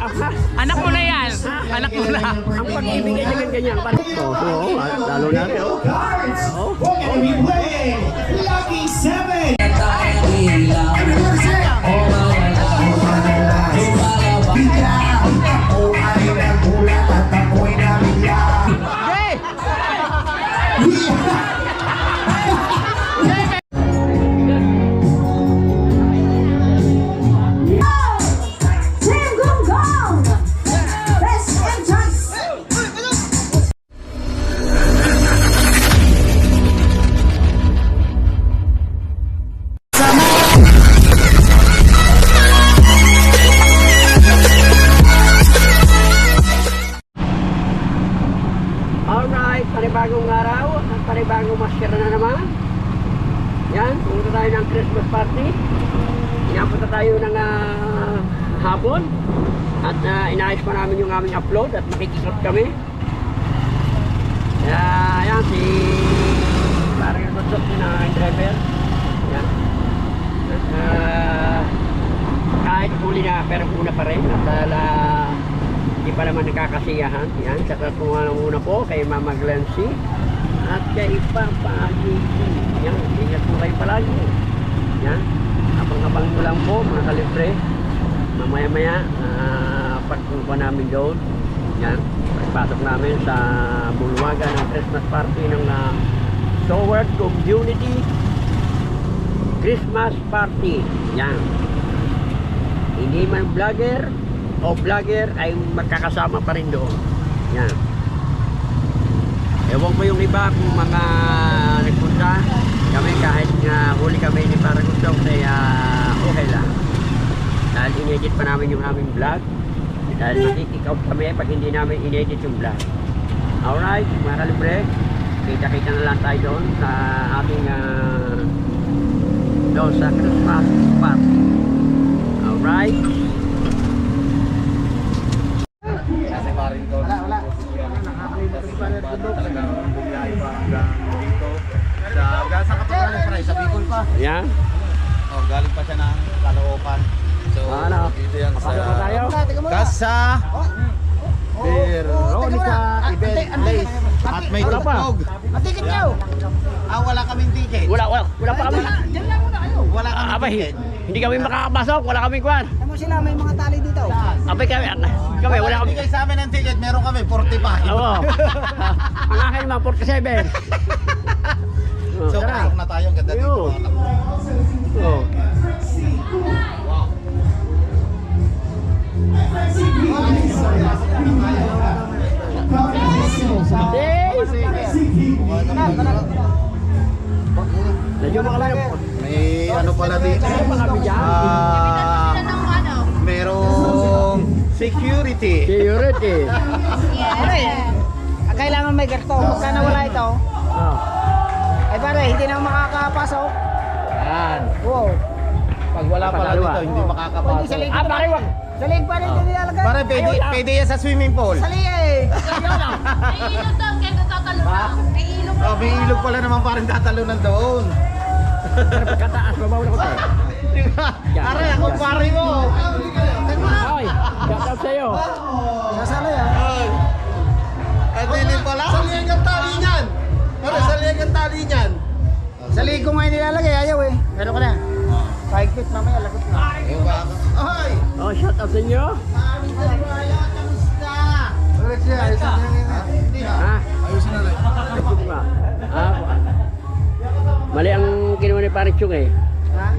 Anak mo na yan. Anak mo na. Ang pag-ibig ay ganyan-ganyan. Oo, lalo na rin. Cards will be playing Lucky 7. Alright, panibagong araw at panibagong maskara na naman. Yan, pumunta tayo ng Christmas party. Inapunta tayo ng hapon. At inayos pa namin yung aming upload at makikisap kami. Yan, si parang yung tutok na driver. Yan. At kahit huli na, pero una pa rin. At hindi pa naman nakakasiyahan. Yan, saka muna po kay Mama Glency at kay Papa Gigi. Yan, ingat po kayo palagi. Yan, abang-abang mo lang po mga kalibre. Mamaya-maya pagpunta namin doon. Yan, pagpasok namin sa bulwagan ng Christmas party ng Soward Community Christmas Party. Yan, hindi man vlogger o vlogger ay magkakasama pa rin doon. Yan. Ewan ko yung iba kung mga nagpunta kami kahit nga huli kami ni Paragundong kaya okay lang. Dahil inedit pa namin yung aming vlog. Dahil makikikout kami pag hindi namin inedit yung vlog. Alright, mga kalibre. Kita-kita na lang tayo doon sa ating doon sa Christmas party. Alright. Wala. Talagang bumiyahe pa hanggang dito. Sa kapatid ng sa Bicol pa. Yan. Oh, galing pa siya ng Caloocan. So, dito yan sa Casa Veronica Event Place. At may tugtog. Matikit nyo! Wala kaming ticket. Wala pa kami. Diyan lang muna kayo. Wala kaming Abay, ticket. hindi kami makakapasok, wala kaming kwan. Tamo sila, may mga tali dito. Abay kami wala kami. Bigay sa amin ng ticket, meron kami 45. Oo. Ang akin mga 47. So, pasok na tayo, ang ganda dito. Ayun. Mga takbo. Oo. Medyo makalagap. May ano pala dito. Merong security. Security. Kailangan may garto. Pagka nawala ito, Oh. ay pare, hindi na makakapasok. Yan. Wow. Pag wala pala Pagkaliwa. dito, hindi makakapasok. Pare wag. Sa leg pa rin ito nilalagay. Pare, pwede yan sa swimming pool. Sa leg eh. May ilog doon, kaya tatalon na. May ilog Oh, may ilog pala naman parang tatalunan doon. Pagkataas mabaw na ko tayo. Pare, ako pare mo. Ay, shout out sa'yo. Sasala yan. At hindi pala. Sa liig ang tali niyan. Pare, sa liig ang tali niyan. Sa leg ko ngayon nilalagay, ayaw eh. Meron ka na. 5 feet mamaya, lagot na. Ay! Oh, shout out sa inyo. Ha? Ayusin na lang. Diba? Mali ang kinuha ni Paring Chung eh. Ha?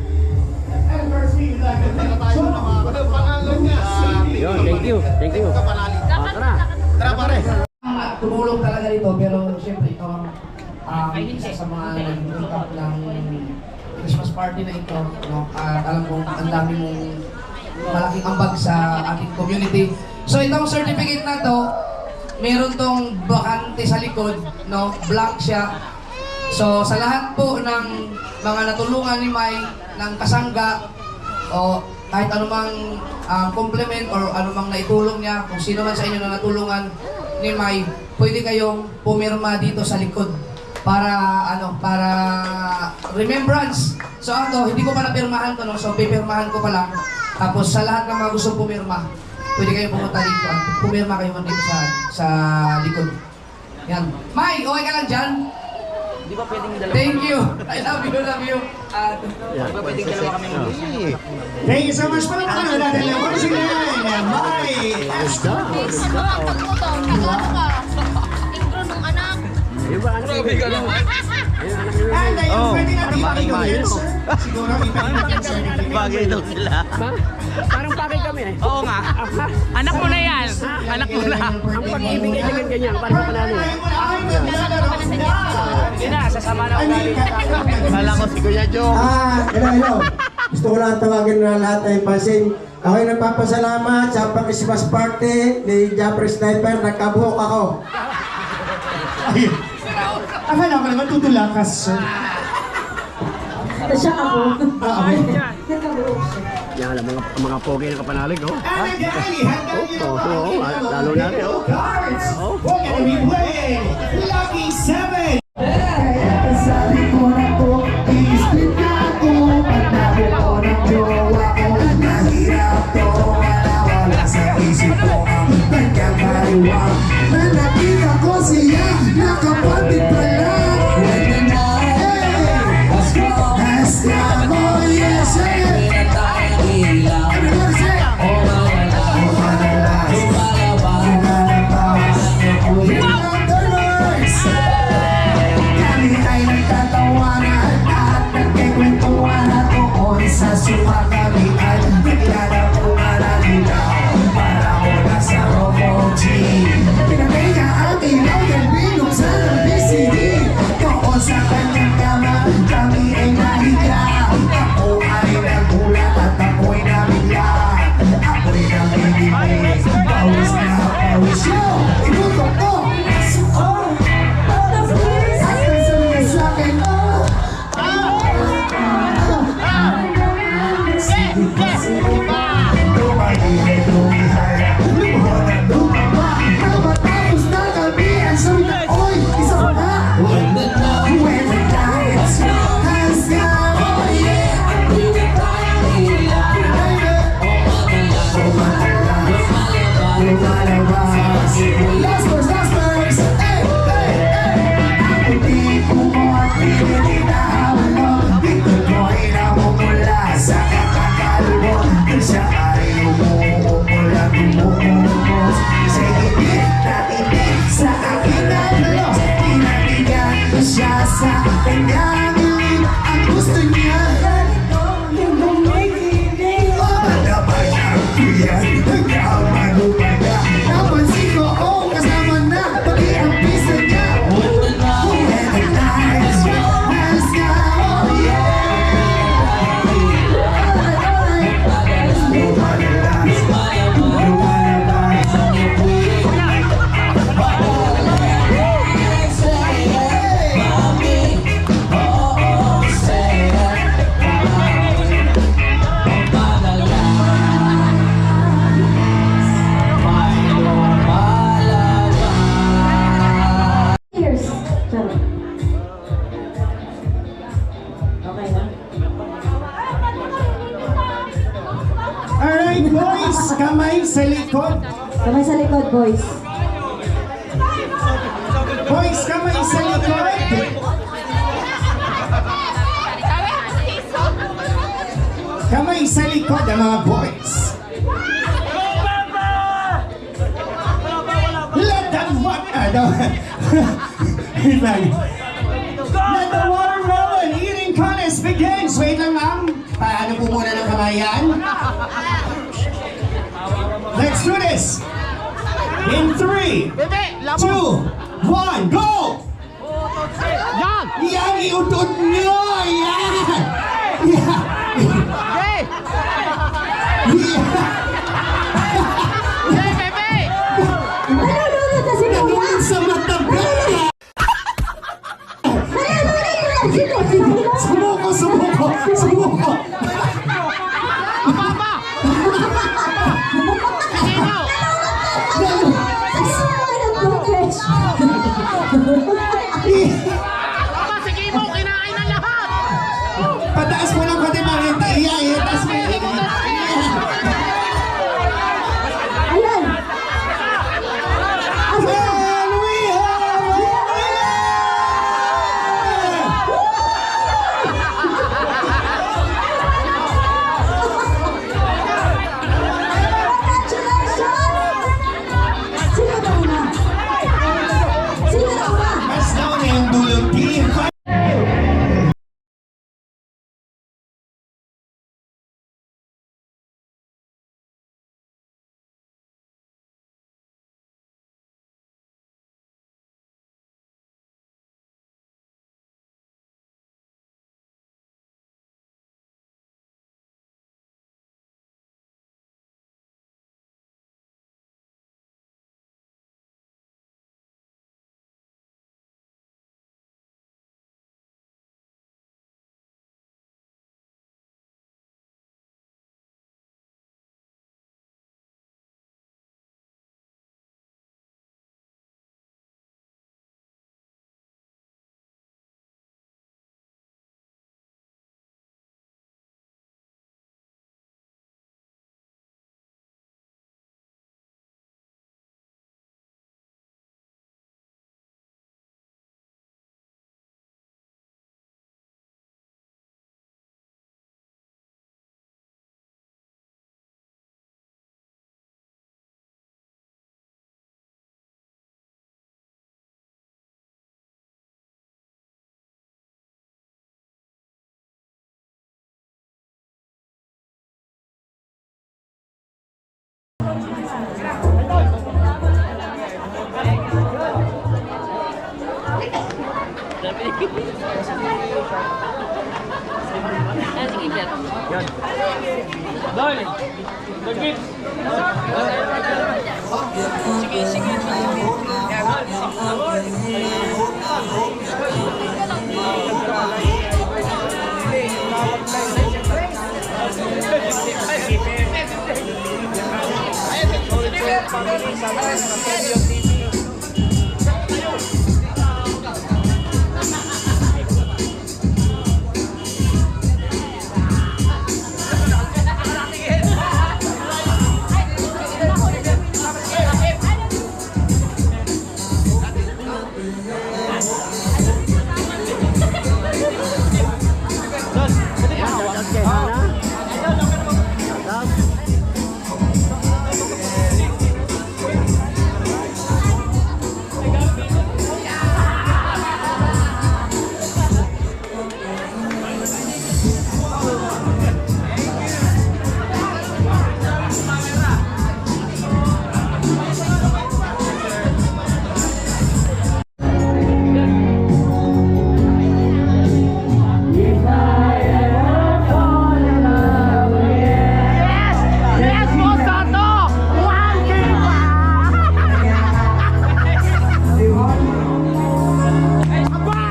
Yun, thank you. Thank you. Tara. Tara pare. Tumulong talaga dito, pero siyempre ito ang isa sa mga nag-meet up ng Christmas party na ito. No? At alam kong ang dami mong malaking ambag sa ating community. So itong certificate na to, meron tong bakante sa likod, no? Blank siya. So sa lahat po ng mga natulungan ni May ng kasangga o kahit anumang compliment or anumang naitulong niya, kung sino man sa inyo na natulungan ni May, pwede kayong pumirma dito sa likod para para remembrance. So ako, hindi ko pa napirmahan to, no? So pipirmahan ko pa lang. Tapos sa lahat ng mga gustong pumirma, pwede kayo pumunta dito at pumirma kayo man dito sa likod. Yan. Mai, okay ka lang dyan? Di ba pwedeng dalawa? Thank you. I love you, love you. Di ba pwedeng dalawa kami mag-usap? Thank you so much. Palakpakan natin lang. Once again, Mai Esther. Takbo to. Nagano ka. Ingro nung anak. Diba, anak mo? Grabe ka naman. And ayun, pwede natin ipakita yan, sir. Siguro ipakita sir. Bagay daw sila. Parang pakay kami eh. Oo nga. Anak mo na yan. Anak mo na. Ang pag-ibig ay ganyan, parang panalo. Hindi na, sasama na ugali. Kala ko si Kuya Joe. Hello. Gusto ko lang tawagin na lahat ay pansin. Ako'y nagpapasalamat sa pang-Christmas party ni Japper Sniper. Nagkabuhok ako. Akala ko naman tutulakas, sir. Siya ako. Yan, mga pogi na kapanalig, oh. And again, Oo, lalo na rin, oh. Cards. We're gonna be playing Lucky 7. Sabi ko na to, i-split na ako. Pagnabi ko ng jowa ko. Nahirap to, wala sa isip ko. Ang kanyang kaliwang. Na nakita ko siya, nakapatid pala. When the night was gone, as long, oh yes, everybody say, kami ay nagtatawanan at nagkikwentuhan at noon sa sumakalian. Naglala ko nga nalilaw para ko nasa Romoji. Pinagay niya ang ilaw yan binuksan ang BCD. Doon sa kanyang kama kami ay nahiga. Ako ay nagulat at ako'y nabigla. Ako'y namimili, pawis na pawis yo. Ibutok ko! Last verse, hey, hey, hey. Ako di kumot, pinili na hawalo. Dito ko'y namumula sa kakakalbo. Siya ay umuumula, umuumos. Sa ibig na ibig sa akin ang los. Pinabigyan ko siya sa kanyang ilig. Ang gusto niya madaman ang kuyan. Ikaw manumaga. Napansin ko, oh, kasama na pati ang pisa niya. When the night has gone, oh yeah. Cheers. Charot. Okay na. Alright, boys. Kamay sa likod. Kamay sa likod, boys. Boys, kamay sa likod. Kamay sa likod ang mga boys. Let the water Let the water roll and eating contest begins. Wait lang, ma'am. Paano po muna ng kamayan? Let's do this. In 3, 2, 1, go! Yan! Yan, iutod nyo! Yan! Yan! Hey! Hey, Pepe! Nalulunod na si Kuya! Nagulog sa matagal! Nalulunod na si Kuya! Sumuko, sumuko, sumuko! Papa! Sino? Papa, sige mo! Kinain na lahat! Pataas mo lang pati mga tayo. Itaas mo yung Yes, Boss Sato! 1K pa! Aba!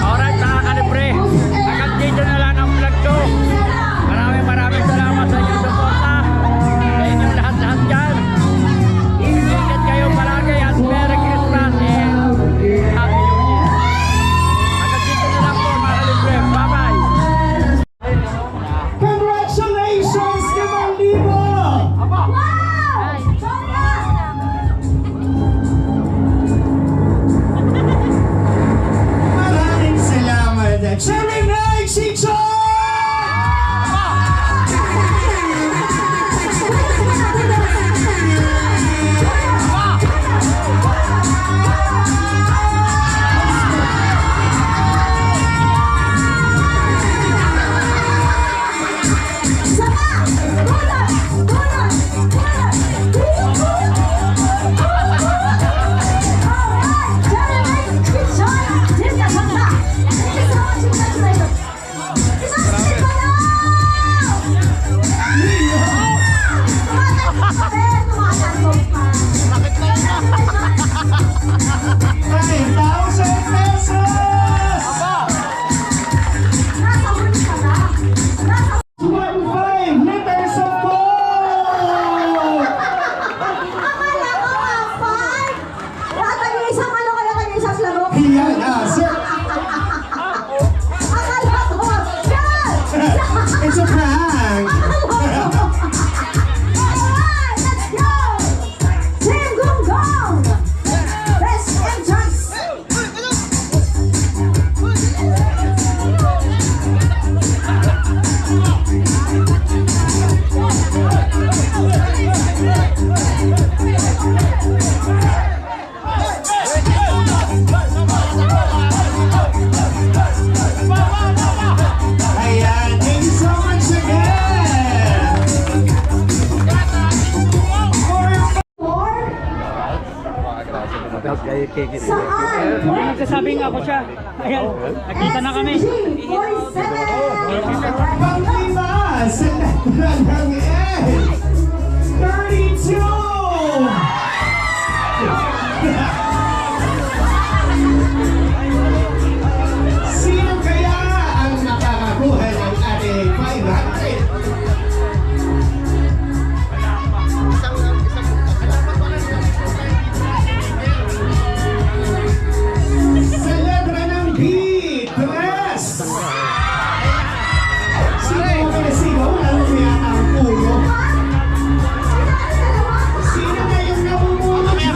Alright, mga kalibre. Hanggang dito na lang ang vlog ko. Maraming salamat sa inyong suporta. Sa inyong lahat-lahat dyan. Ingat kayo palagi at Merry Christmas and Happy New Year. Hanggang dito na lang po mga kalibre. Bye-bye. Congratulations, 5,000! Maraming salamat. Cherry Night, si John! It's a prank! Ayan, thank you so much again! Hindi magsasabing ako siya. Ayan, nakita na kami. Pang-lima sa Naglagang Ed! 32! Sino kaya ang makakakuha ng ating 500? Sa letra ng B, 3! Sino ang pinasigaw? Lalo niya ang puno. Sino na yung namumuno dyan?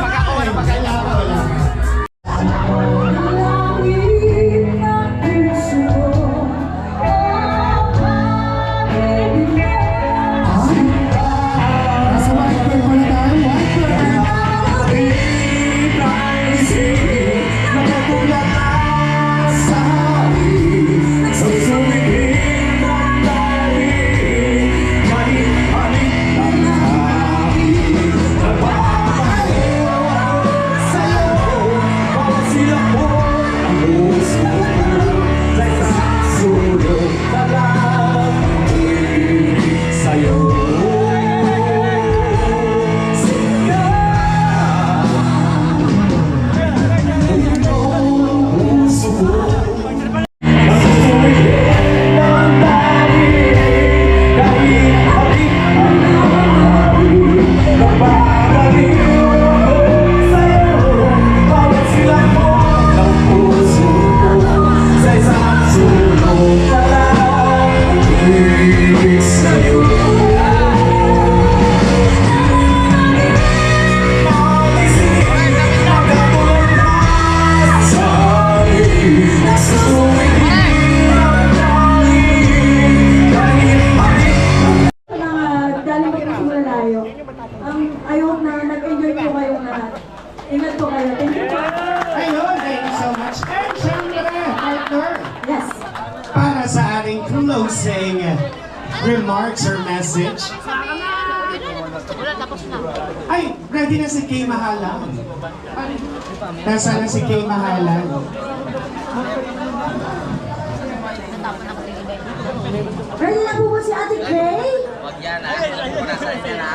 tayo. I hope na nag-enjoy po kayong lahat. Ingat po kayo. Thank you po. Ayun, thank you so much. And syempre, partner, Yes. para sa ating closing remarks or message. Wala, tapos na. Ay, ready na si Kay Mahalan. Nasaan na si Kay Mahalan? Ready na po ba si Ate Kay? Wag yan, ako na sa inyo na.